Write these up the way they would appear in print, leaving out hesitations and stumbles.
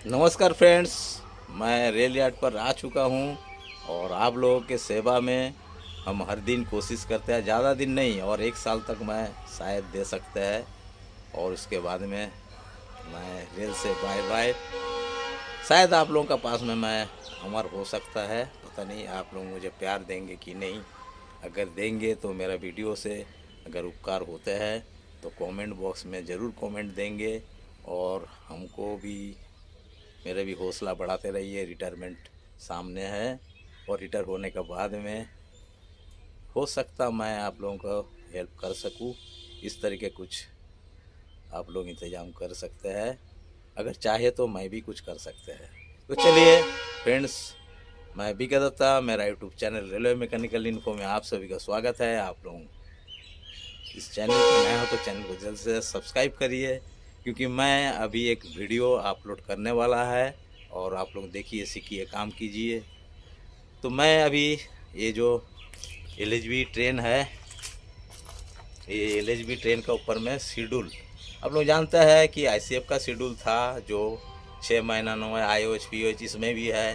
नमस्कार फ्रेंड्स, मैं rail yard पर आ चुका हूं और आप लोगों के सेवा में हम हर दिन कोशिश करते हैं। ज़्यादा दिन नहीं और 1 साल तक मैं शायद दे सकते हैं और उसके बाद में मैं रेल से बाय बाय। शायद आप लोगों का पास में मैं अमर हो सकता है, पता नहीं आप लोग मुझे प्यार देंगे कि नहीं। अगर देंगे तो मेरा वीडियो से अगर उपकार होते हैं तो कमेंट बॉक्स में ज़रूर कमेंट देंगे और हमको भी मेरे भी हौसला बढ़ाते रहिए। रिटायरमेंट सामने है और रिटायर होने के बाद में हो सकता मैं आप लोगों को हेल्प कर सकूं। इस तरीके कुछ आप लोग इंतज़ाम कर सकते हैं, अगर चाहे तो मैं भी कुछ कर सकते हैं। तो चलिए फ्रेंड्स, मैं बीके दत्ता, मेरा YouTube channel railway mechanical info में आप सभी का स्वागत है। आप लोग इस चैनल पर नए हो तो चैनल को जल्द से सब्सक्राइब करिए, क्योंकि मैं अभी एक वीडियो अपलोड करने वाला है और आप लोग देखिए, सीखिए, काम कीजिए। तो मैं अभी ये जो एलएचबी ट्रेन है, ये एलएचबी ट्रेन का ऊपर में शेड्यूल आप लोग जानते हैं कि आईसीएफ का शेड्यूल था जो 6 महीना 9 आईओएच पीओएच इसमें भी है।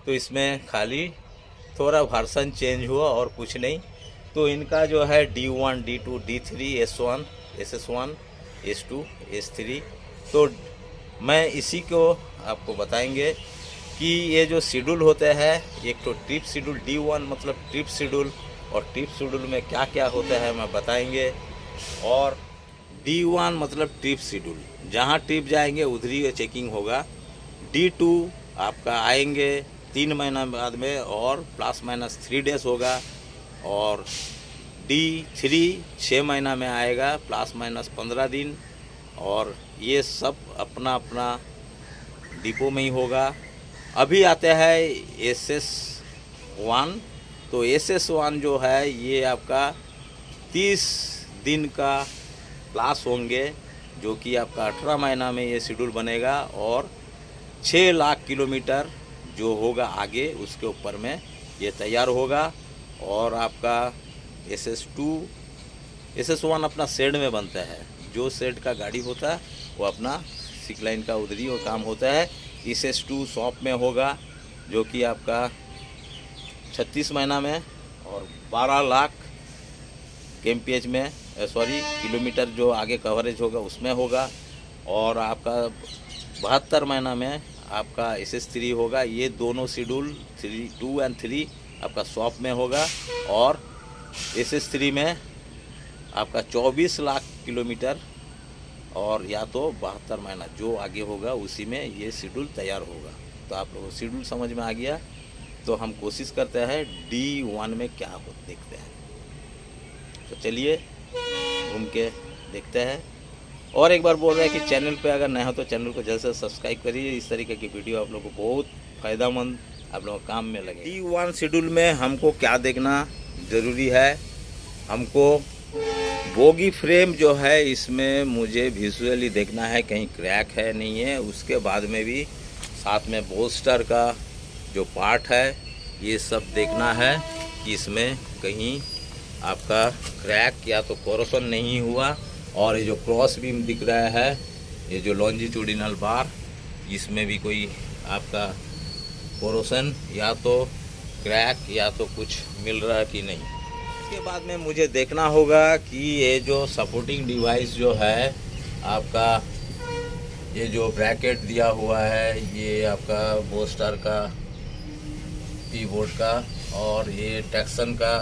तो इसमें खाली थोड़ा वर्सन चेंज हुआ और कुछ नहीं। तो इनका जो है D1 D2 D3 S1 SS1 S2 S3, तो मैं इसी को आपको बताएंगे कि ये जो शेड्यूल होते हैं, एक तो ट्रिप शेड्यूल D1 मतलब ट्रिप शेड्यूल, और ट्रिप शेड्यूल में क्या क्या होता है मैं बताएंगे। और D1 मतलब ट्रिप शेड्यूल, जहाँ ट्रिप जाएंगे उधर ही चेकिंग होगा। D2 आपका आएंगे 3 महीना बाद में और ±3 डेज होगा। और D3 6 महीना में आएगा ±15 दिन। और ये सब अपना अपना डिपो में ही होगा। अभी आते हैं SS1। तो SS1 जो है ये आपका 30 दिन का क्लास होंगे, जो कि आपका 18 महीना में ये शेड्यूल बनेगा। और 6 लाख किलोमीटर जो होगा आगे उसके ऊपर में ये तैयार होगा। और आपका SS1 अपना शेड में बनता है, जो शेड का गाड़ी होता है वो अपना सिकलाइन का उधरी वो काम होता है। SS2 शॉप में होगा, जो कि आपका 36 महीना में और 12 लाख kmph में किलोमीटर जो आगे कवरेज होगा उसमें होगा। और आपका 72 महीना में आपका SS3 होगा। ये दोनों शेड्यूल 2 और 3 आपका शॉप में होगा। और SS3 में आपका 24 लाख किलोमीटर और या तो 72 महीना जो आगे होगा उसी में ये शेड्यूल तैयार होगा। तो आप लोगों को शेड्यूल समझ में आ गया। तो हम कोशिश करते हैं D1 में क्या हो देखते हैं। तो चलिए घूम के देखते हैं। और एक बार बोल रहे हैं कि चैनल पे अगर नया हो तो चैनल को जल्द से सब्सक्राइब करिए। इस तरीके की वीडियो आप लोगों को बहुत फ़ायदेमंद आप लोगों को काम में लगे। D1 शेड्यूल में हमको क्या देखना ज़रूरी है, हमको बोगी फ्रेम जो है इसमें मुझे विजुअली देखना है कहीं क्रैक है नहीं है। उसके बाद में भी साथ में बोल्स्टर का जो पार्ट है ये सब देखना है कि इसमें कहीं आपका क्रैक या तो कोरोशन नहीं हुआ। और ये जो क्रॉस बीम दिख रहा है, ये जो लॉन्जिट्यूडिनल बार, इसमें भी कोई आपका कोरोशन या तो क्रैक या तो कुछ मिल रहा है कि नहीं। इसके बाद में मुझे देखना होगा कि ये जो सपोर्टिंग डिवाइस जो है आपका, ये जो ब्रैकेट दिया हुआ है ये आपका बोस्टर का कीबोर्ड का, और ये टैक्सन का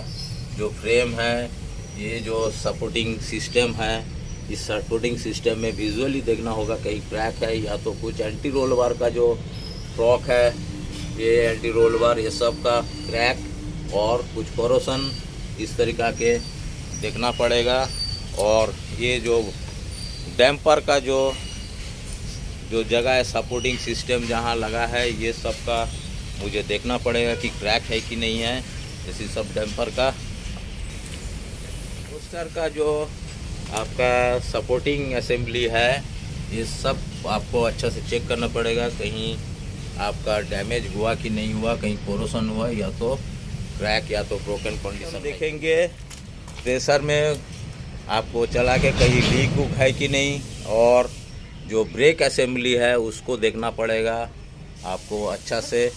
जो फ्रेम है, ये जो सपोर्टिंग सिस्टम है, इस सपोर्टिंग सिस्टम में विजुअली देखना होगा कहीं क्रैक है या तो कुछ एंटी रोल बार का जो फ्रॉक है, ये एंटी रोल बार ये सब का क्रैक और कुछ कोरोशन इस तरीक़ा के देखना पड़ेगा। और ये जो डैम्पर का जो जगह है सपोर्टिंग सिस्टम जहाँ लगा है, ये सब का मुझे देखना पड़ेगा कि क्रैक है कि नहीं है। इसी सब डैम्पर का, पोस्टर का जो आपका सपोर्टिंग असेंबली है, ये सब आपको अच्छा से चेक करना पड़ेगा कहीं आपका डैमेज हुआ कि नहीं हुआ, कहीं कोरोशन हुआ या तो क्रैक या तो ब्रोकन कंडीशन। देखेंगे प्रेशर में आपको चला के कहीं लीक है कि नहीं, और जो ब्रेक असेंबली है उसको देखना पड़ेगा आपको अच्छा से।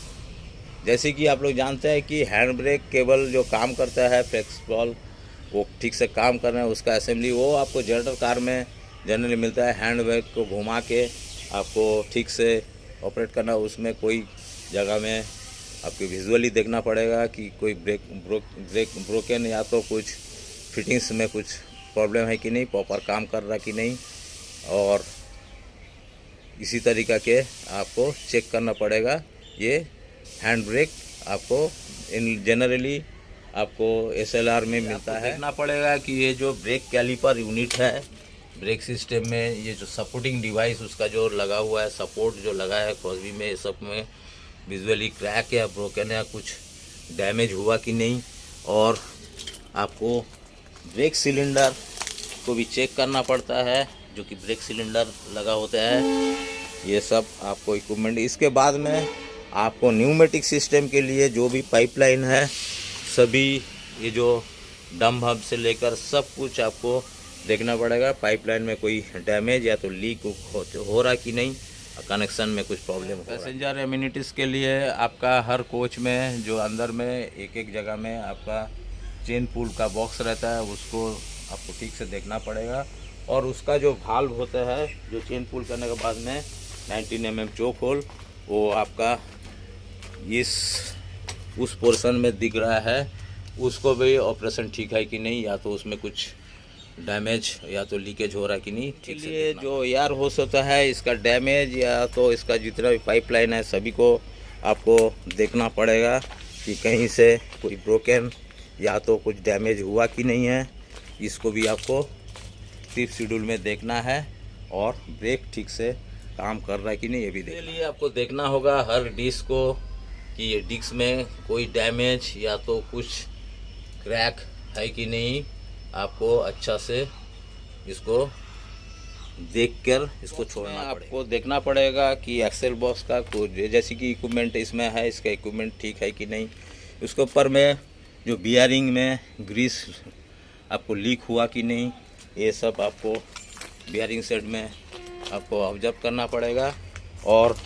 जैसे कि आप लोग जानते हैं कि हैंड ब्रेक केबल जो काम करता है फ्लेक्सिबल, वो ठीक से काम कर रहे हैं, उसका असेंबली वो आपको जनरल कार में जनरली मिलता है। हैंड ब्रेक को घुमा के आपको ठीक से ऑपरेट करना, उसमें कोई जगह में आपको विजुअली देखना पड़ेगा कि कोई ब्रेक ब्रोकन या तो कुछ फिटिंग्स में कुछ प्रॉब्लम है कि नहीं, प्रॉपर काम कर रहा कि नहीं, और इसी तरीक़ा के आपको चेक करना पड़ेगा। ये हैंड ब्रेक आपको इन जनरली आपको SLR में मिलता है। देखना पड़ेगा कि ये जो ब्रेक कैलिपर यूनिट है ब्रेक सिस्टम में, ये जो सपोर्टिंग डिवाइस उसका जो लगा हुआ है, सपोर्ट जो लगा है क्रॉसबी में, ये सब में विजुअली क्रैक या ब्रोकन या कुछ डैमेज हुआ कि नहीं। और आपको ब्रेक सिलेंडर को भी चेक करना पड़ता है, जो कि ब्रेक सिलेंडर लगा होता है, ये सब आपको इक्विपमेंट। इसके बाद में आपको न्यूमेटिक सिस्टम के लिए जो भी पाइपलाइन है, सभी ये जो डंप हब से लेकर सब कुछ आपको देखना पड़ेगा। पाइपलाइन में कोई डैमेज या तो लीक हो रहा कि नहीं, कनेक्शन में कुछ प्रॉब्लम हो। पैसेंजर एमिनिटीज़ के लिए आपका हर कोच में जो अंदर में एक जगह में आपका चेन पुल का बॉक्स रहता है, उसको आपको ठीक से देखना पड़ेगा। और उसका जो भाल्व होता है, जो चेन पुल करने के बाद में 19 mm चोक होल, वो आपका उस पोर्शन में दिख रहा है, उसको भी ऑपरेशन ठीक है कि नहीं, या तो उसमें कुछ डैमेज या तो लीकेज हो रहा है कि नहीं ठीक से। ये जो एयर होस होता है, इसका डैमेज या तो इसका जितना भी पाइपलाइन है सभी को आपको देखना पड़ेगा कि कहीं से कोई ब्रोकन या तो कुछ डैमेज हुआ कि नहीं है। इसको भी आपको ट्रिप शेड्यूल में देखना है, और ब्रेक ठीक से काम कर रहा है कि नहीं ये भी देखना। इसके लिए आपको देखना होगा हर डिस्क को कि ये डिस्क में कोई डैमेज या तो कुछ क्रैक है कि नहीं। आपको अच्छा से इसको देखकर इसको छोड़ना पड़ेगा। आपको देखना पड़ेगा कि एक्सेल बॉक्स का कुछ जैसे कि इक्विपमेंट इसमें है, इसका इक्विपमेंट ठीक है कि नहीं। इसके ऊपर में जो बियरिंग में ग्रीस आपको लीक हुआ कि नहीं, ये सब आपको बियरिंग सेट में आपको ऑब्जर्व करना पड़ेगा। और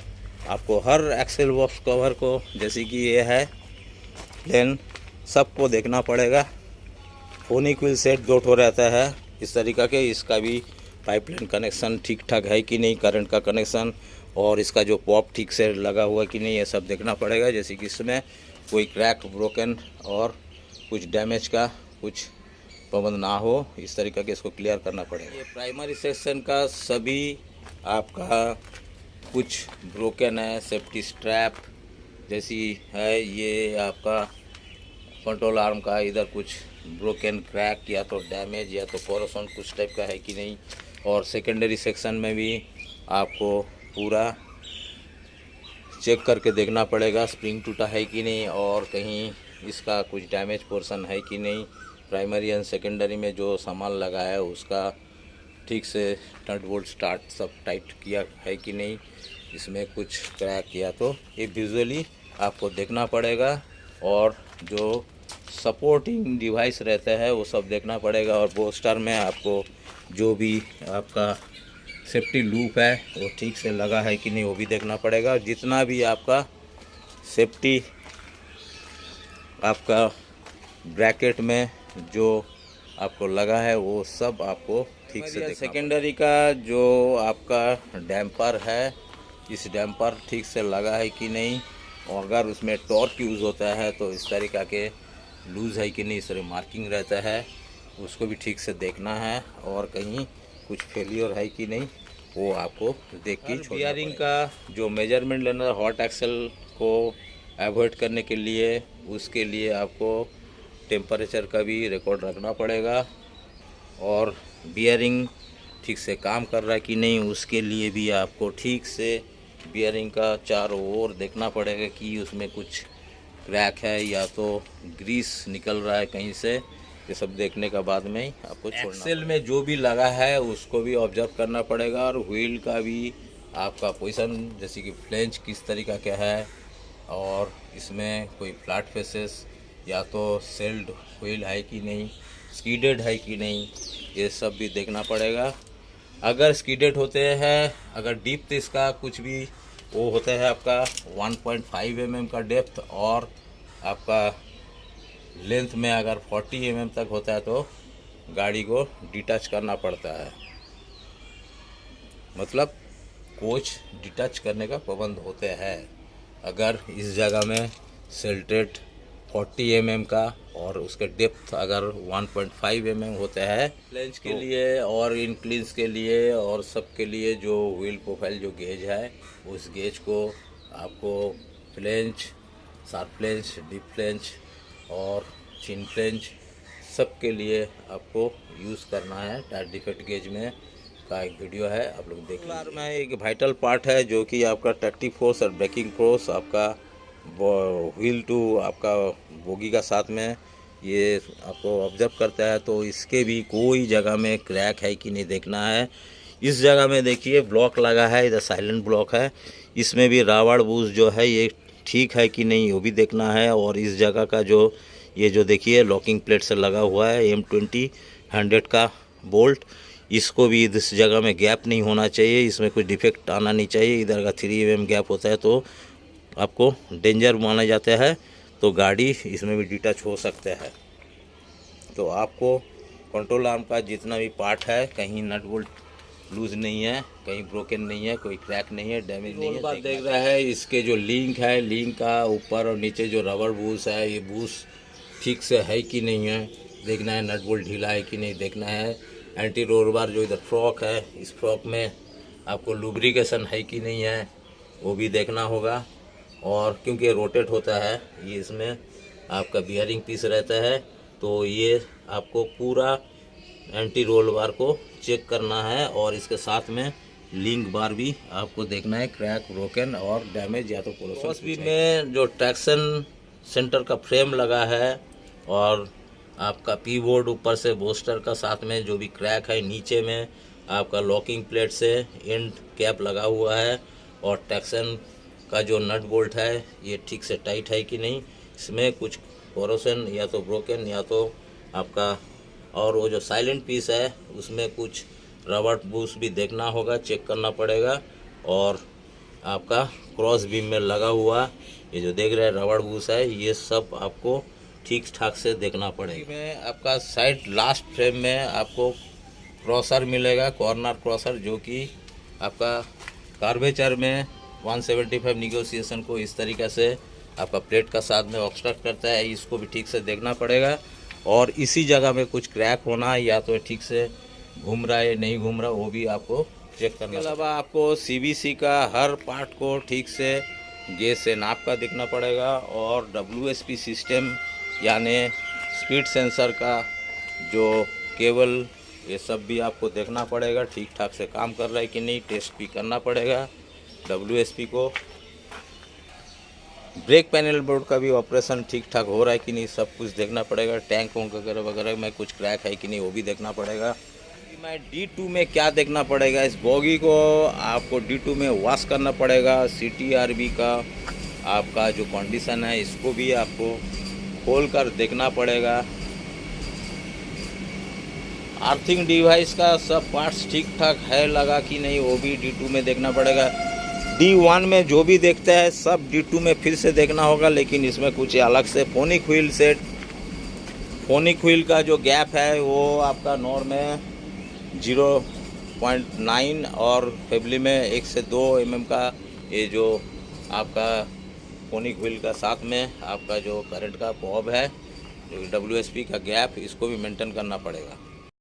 आपको हर एक्सेल बॉक्स कवर को, जैसे कि ये है प्लेन, सबको देखना पड़ेगा। फोनिक व्हील सेट दो ठो रहता है इस तरीक़ा के, इसका भी पाइपलाइन कनेक्शन ठीक ठाक है कि नहीं, करंट का कनेक्शन, और इसका जो पॉप ठीक से लगा हुआ कि नहीं, ये सब देखना पड़ेगा। जैसे कि इसमें कोई क्रैक ब्रोकन और कुछ डैमेज का कुछ प्रबंध ना हो, इस तरीक़ा के इसको क्लियर करना पड़ेगा। ये प्राइमरी सेक्शन का सभी आपका कुछ ब्रोकन है, सेफ्टी स्ट्रैप जैसी है, ये आपका कंट्रोल आर्म का इधर कुछ ब्रोकन क्रैक या तो डैमेज या तो कोरोशन कुछ टाइप का है कि नहीं। और सेकेंडरी सेक्शन में भी आपको पूरा चेक करके देखना पड़ेगा, स्प्रिंग टूटा है कि नहीं और कहीं इसका कुछ डैमेज पोर्शन है कि नहीं। प्राइमरी एंड सेकेंडरी में जो सामान लगा है उसका ठीक से नट बोल्ट स्टार्ट सब टाइट किया है कि नहीं, इसमें कुछ क्रैक या तो ये विजुअली आपको देखना पड़ेगा। और जो सपोर्टिंग डिवाइस रहता है वो सब देखना पड़ेगा। और बोस्टर में आपको जो भी आपका सेफ्टी लूप है वो ठीक से लगा है कि नहीं वो भी देखना पड़ेगा। और जितना भी आपका सेफ्टी आपका ब्रैकेट में जो आपको लगा है वो सब आपको ठीक से देखना। सेकेंडरी का जो आपका डैम्पर है, इस डैम्पर ठीक से लगा है कि नहीं, और अगर उसमें टॉर्क यूज़ होता है तो इस तरीक़ा के लूज़ है कि नहीं, इस तरह मार्किंग रहता है, उसको भी ठीक से देखना है। और कहीं कुछ फेलियर है कि नहीं वो आपको देख के छोड़ना। बियरिंग का जो मेजरमेंट लेना हॉट एक्सेल को अवॉइड करने के लिए, उसके लिए आपको टेम्परेचर का भी रिकॉर्ड रखना पड़ेगा। और बियरिंग ठीक से काम कर रहा है कि नहीं उसके लिए भी आपको ठीक से बियरिंग का चारों ओर देखना पड़ेगा कि उसमें कुछ क्रैक है या तो ग्रीस निकल रहा है कहीं से। ये सब देखने का बाद में ही आपको छोड़ना। एक्सेल में जो भी लगा है उसको भी ऑब्जर्व करना पड़ेगा। और व्हील का भी आपका पोजीशन, जैसे कि फ्लेंज किस तरीका का है और इसमें कोई फ्लैट फेसेस या तो सेल्ड व्हील है कि नहीं, स्कीडेड है कि नहीं, ये सब भी देखना पड़ेगा। अगर स्कीडेड होते हैं, अगर डीप इसका कुछ भी वो होता है आपका 1.5 mm का डेप्थ, और आपका लेंथ में अगर 40 mm तक होता है तो गाड़ी को डिटैच करना पड़ता है। मतलब कोच डिटैच करने का पाबंद होते हैं। अगर इस जगह में सिल्टेड 40 mm का और उसके डेप्थ अगर 1.5 mm होता है, फ्लेंज के लिए और इन क्लींस के लिए और सब के लिए जो व्हील प्रोफाइल जो गेज है, उस गेज को आपको flange, sharp flange, deep flange और चिन फ्लेंज सब के लिए आपको यूज़ करना है। टायर डिफेक्ट गेज में का एक वीडियो है, आप लोग देख लीजिए। में एक वाइटल पार्ट है जो कि आपका ट्रैक्टिव फोर्स और ब्रेकिंग फोर्स आपका व्हील टू आपका बोगी का साथ में ये आपको ऑब्जर्व करता है। तो इसके भी कोई जगह में क्रैक है कि नहीं देखना है। इस जगह में देखिए ब्लॉक लगा है, इधर साइलेंट ब्लॉक है, इसमें भी रावड़ बूस जो है ये ठीक है कि नहीं वो भी देखना है। और इस जगह का जो ये जो देखिए लॉकिंग प्लेट से लगा हुआ है M20 100 का बोल्ट, इसको भी इस जगह में गैप नहीं होना चाहिए, इसमें कुछ डिफेक्ट आना नहीं चाहिए। इधर का 3 mm गैप होता है तो आपको डेंजर माना जाता है, तो गाड़ी इसमें भी डिटैच हो सकता है। तो आपको कंट्रोल आर्म का जितना भी पार्ट है, कहीं नट बोल्ट लूज नहीं है, कहीं ब्रोकन नहीं है, कोई क्रैक नहीं है, डैमेज नहीं है। बात देख रहा है इसके जो लिंक है, लिंक का ऊपर और नीचे जो रबर बूस है, ये बूस ठीक से है कि नहीं है देखना है। नट बोल्ट ढीला है कि नहीं देखना है। एंटी रोल बार जो इधर फ्रॉक है, इस फ्रॉक में आपको लुब्रिकेशन है कि नहीं है वो भी देखना होगा। और क्योंकि रोटेट होता है ये, इसमें आपका बियरिंग पीस रहता है, तो ये आपको पूरा एंटी रोल बार को चेक करना है। और इसके साथ में लिंक बार भी आपको देखना है, क्रैक, ब्रोकन और डैमेज या तो कोरोशन में जो ट्रैक्शन सेंटर का फ्रेम लगा है और आपका पी बोर्ड ऊपर से बोस्टर का साथ में जो भी क्रैक है, नीचे में आपका लॉकिंग प्लेट से एंड कैप लगा हुआ है, और ट्रैक्शन का जो नट बोल्ट है ये ठीक से टाइट है कि नहीं, इसमें कुछ कोरोशन या तो ब्रोकन या तो आपका, और वो जो साइलेंट पीस है उसमें कुछ रबर बूस भी देखना होगा, चेक करना पड़ेगा। और आपका क्रॉस बीम में लगा हुआ ये जो देख रहे हैं रबर बूस है, ये सब आपको ठीक ठाक से देखना पड़ेगा। में आपका साइड लास्ट फ्रेम में आपको क्रॉसर मिलेगा, कॉर्नर क्रॉसर, जो कि आपका कार्वेचर में 175 निगोशिएशन को इस तरीक़े से आपका प्लेट का साथ में ऑब्स्ट्रक्ट करता है, इसको भी ठीक से देखना पड़ेगा। और इसी जगह में कुछ क्रैक होना या तो ठीक से घूम रहा है या नहीं घूम रहा, वो भी आपको चेक करना। इसके अलावा आपको CBC का हर पार्ट को ठीक से गेज से नाप का देखना पड़ेगा, और WSP सिस्टम यानी स्पीड सेंसर का जो केबल, ये सब भी आपको देखना पड़ेगा ठीक ठाक से काम कर रहा है कि नहीं, टेस्ट भी करना पड़ेगा WSP को। ब्रेक पैनल बोर्ड का भी ऑपरेशन ठीक ठाक हो रहा है कि नहीं, सब कुछ देखना पड़ेगा। टैंक वोंक वगैरह वगैरह में कुछ क्रैक है कि नहीं वो भी देखना पड़ेगा। मैं D2 में क्या देखना पड़ेगा, इस बोगी को आपको D2 में वॉश करना पड़ेगा। CTRB का आपका जो कंडीशन है इसको भी आपको खोल कर देखना पड़ेगा। आर्थिंग डिवाइस का सब पार्ट्स ठीक ठाक है लगा कि नहीं वो भी D2 में देखना पड़ेगा। D1 में जो भी देखता है सब D2 में फिर से देखना होगा, लेकिन इसमें कुछ अलग से phonic wheel set, phonic wheel का जो गैप है वो आपका नॉर्म में 0.9 और फेबली में 1 से 2 mm का, ये जो आपका फोनिक व्हील का साथ में आपका जो करंट का बॉब है, जो WSP का गैप, इसको भी मेंटेन करना पड़ेगा।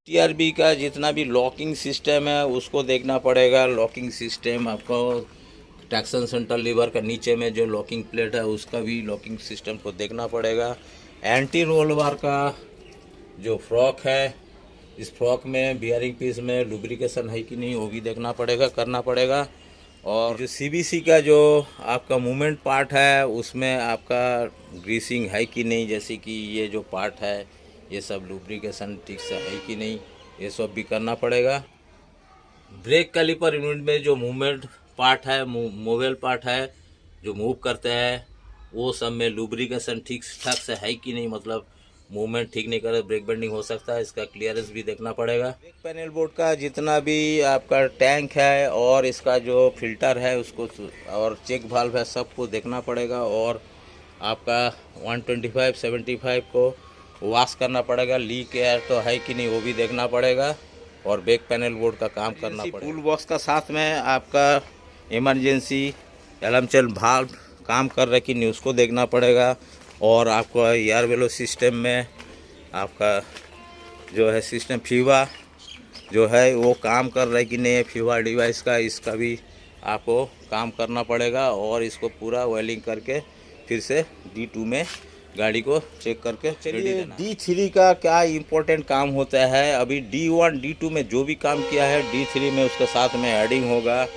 TRB का जितना भी लॉकिंग सिस्टम है उसको देखना पड़ेगा। लॉकिंग सिस्टम आपको ट्रैक्शन सेंटर लीवर का नीचे में जो लॉकिंग प्लेट है उसका भी लॉकिंग सिस्टम को देखना पड़ेगा। एंटी रोल बार का जो फ्रॉक है, इस फ्रॉक में बियरिंग पीस में लुब्रिकेशन है कि नहीं वो भी देखना पड़ेगा, करना पड़ेगा। और जो CBC का जो आपका मूवमेंट पार्ट है उसमें आपका ग्रीसिंग है कि नहीं, जैसे कि ये जो पार्ट है ये सब लुब्रिकेशन ठीक से है कि नहीं, ये सब भी करना पड़ेगा। ब्रेक कैलिपर यूनिट में जो मूवमेंट पार्ट है, मोबाइल पार्ट है जो मूव करते हैं, वो सब में लुब्रिकेशन ठीक ठाक से है कि नहीं, मतलब मूवमेंट ठीक नहीं करे, ब्रेक बेंडिंग हो सकता है, इसका क्लियरेंस भी देखना पड़ेगा। ब्रेक पैनल बोर्ड का जितना भी आपका टैंक है और इसका जो फिल्टर है उसको और चेक वाल्व है सबको देखना पड़ेगा, और आपका 125 75 को वॉश करना पड़ेगा, लीक एयर तो है कि नहीं वो भी देखना पड़ेगा, और बैक पैनल बोर्ड का काम करना पड़ेगा। टूल बॉक्स का साथ में आपका इमरजेंसी अलार्म चल भाल्व काम कर रहा है कि नहीं उसको देखना पड़ेगा, और आपको एयर वेलो सिस्टम में आपका जो है सिस्टम फीवा जो है वो काम कर रहा है कि नहीं, फीवा डिवाइस का इसका भी आपको काम करना पड़ेगा, और इसको पूरा वेल्डिंग करके फिर से D2 में गाड़ी को चेक करके चलिए। D3 का क्या इम्पोर्टेंट काम होता है, अभी D1 D2 में जो भी काम किया है D3 में उसके साथ में एडिंग होगा।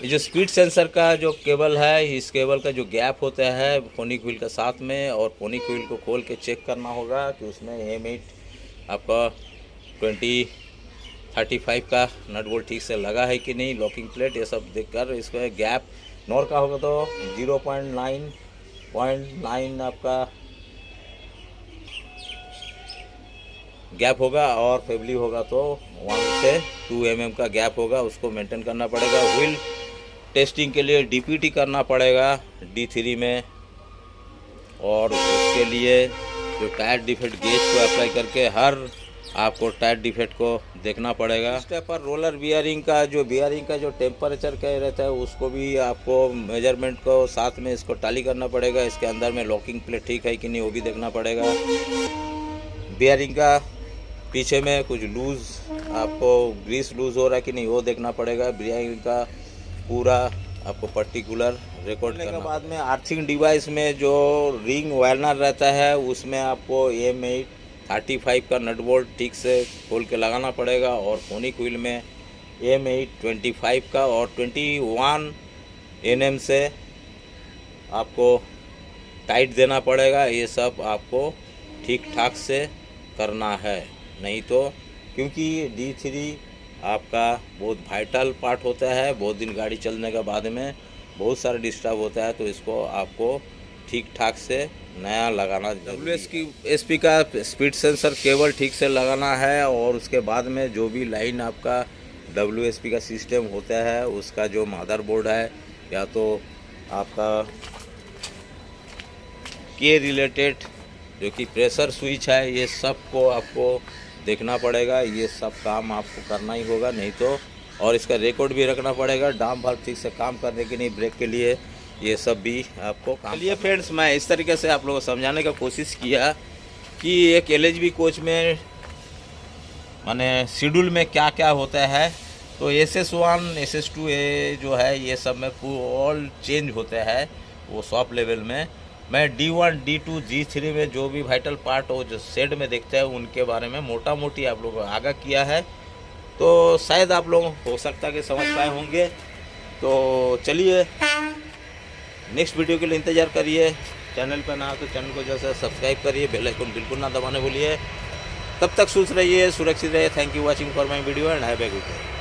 ये जो स्पीड सेंसर का जो केबल है, इस केबल का जो गैप होता है फोनिक व्हील के साथ में, और फोनिक व्हील को खोल के चेक करना होगा कि उसमें M8 आपका 2035 का नट बोल्ट ठीक से लगा है कि नहीं, लॉकिंग प्लेट ये सब देखकर इसको गैप नॉर का होगा तो 0.9 आपका गैप होगा, और फेबली होगा तो 1 से 2 mm का गैप होगा, उसको मेंटेन करना पड़ेगा। व्हील टेस्टिंग के लिए DPT करना पड़ेगा D3 में, और उसके लिए जो टायर डिफेक्ट गेज को अप्लाई करके हर आपको टायर डिफेक्ट को देखना पड़ेगा। स्टेप पर रोलर बियरिंग का जो टेम्परेचर कह रहता है उसको भी आपको मेजरमेंट को साथ में इसको टाली करना पड़ेगा, इसके अंदर में लॉकिंग प्लेट ठीक है कि नहीं वो भी देखना पड़ेगा। बियरिंग का पीछे में कुछ लूज़ आपको ग्रीस लूज़ हो रहा है कि नहीं वो देखना पड़ेगा। बियरिंग का पूरा आपको पर्टिकुलर रिकॉर्ड करने के बाद में आर्थिंग डिवाइस में जो रिंग वायरनर रहता है उसमें आपको M835 का नट बोल्ट ठीक से खोल के लगाना पड़ेगा, और फोनिक व्हील में M825 का और 21 Nm से आपको टाइट देना पड़ेगा। ये सब आपको ठीक ठाक से करना है, नहीं तो क्योंकि D3 आपका बहुत वाइटल पार्ट होता है, बहुत दिन गाड़ी चलने के बाद में बहुत सारा डिस्टर्ब होता है, तो इसको आपको ठीक ठाक से नया लगाना। WSP का स्पीड सेंसर केबल ठीक से लगाना है, और उसके बाद में जो भी लाइन आपका WSP का सिस्टम होता है उसका जो मदरबोर्ड है या तो आपका के रिलेटेड जो कि प्रेशर स्विच है, ये सब को आपको देखना पड़ेगा। ये सब काम आपको करना ही होगा, नहीं तो और इसका रिकॉर्ड भी रखना पड़ेगा। डाम वाल्व ठीक से काम करने के लिए ब्रेक के लिए ये सब भी आपको काम। चलिए फ्रेंड्स, मैं इस तरीके से आप लोगों को समझाने का कोशिश किया कि एक LHB कोच में माने शेड्यूल में क्या क्या होता है। तो SS1 SS2 जो है ये सब में ऑल चेंज होता है वो शॉप लेवल में। मैं D1 D2 G3 में जो भी वाइटल पार्ट हो जो सेट में देखते हैं उनके बारे में मोटा मोटी आप लोगों को आगाह किया है, तो शायद आप लोग हो सकता है कि समझ पाए होंगे। तो चलिए नेक्स्ट वीडियो के लिए इंतज़ार करिए। चैनल पर ना तो चैनल को जैसे सब्सक्राइब करिए, बेल आइकन बिल्कुल ना दबाने भूलिए। तब तक खुश रहिए, सुरक्षित रहिए। Thank you watching for my video and have a good day.